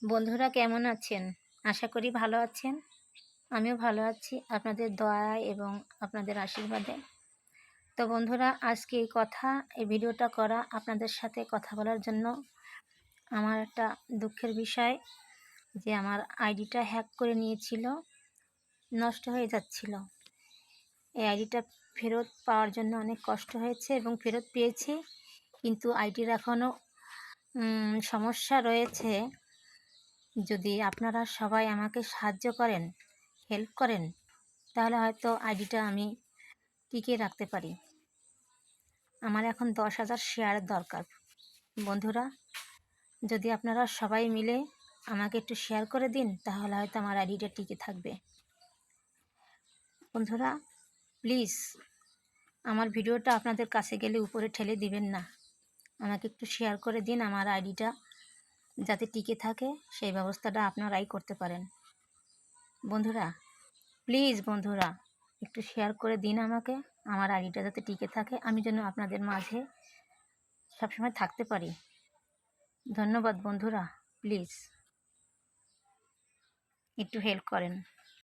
বন্ধুরা কেমন আছেন? আশা করি ভালো আছেন। আমিও ভালো আছি আপনাদের দয়ায় এবং আপনাদের আশীর্বাদে। তো বন্ধুরা আজকে এই ভিডিওটা করা আপনাদের সাথে কথা বলার জন্য আমার একটা দুঃখের বিষয় যে আমার আইডিটা হ্যাক করে নিয়েছিল, নষ্ট হয়ে যাচ্ছিল। এই আইডিটা ফেরত পাওয়ার জন্য অনেক কষ্ট হয়েছে এবং ফেরত পেয়েছি, কিন্তু আইডির এখনও সমস্যা রয়েছে। যদি আপনারা সবাই আমাকে সাহায্য করেন, হেল্প করেন, তাহলে হয়তো আইডিটা আমি টিকিয়ে রাখতে পারি। আমার এখন 10,000 শেয়ারের দরকার। বন্ধুরা, যদি আপনারা সবাই মিলে আমাকে একটু শেয়ার করে দিন, তাহলে হয়তো আমার আইডিটা টিকে থাকবে। বন্ধুরা প্লিজ আমার ভিডিওটা আপনাদের কাছে গেলে উপরে ঠেলে দিবেন না, আমাকে একটু শেয়ার করে দিন। আমার আইডিটা যাতে টিকে থাকে সেই ব্যবস্থাটা আপনারাই করতে পারেন। বন্ধুরা প্লিজ, বন্ধুরা একটু শেয়ার করে দিন আমাকে, আমার আইডিটা যাতে টিকে থাকে, আমি যেন আপনাদের মাঝে সবসময় থাকতে পারি। ধন্যবাদ বন্ধুরা, প্লিজ একটু হেল্প করেন।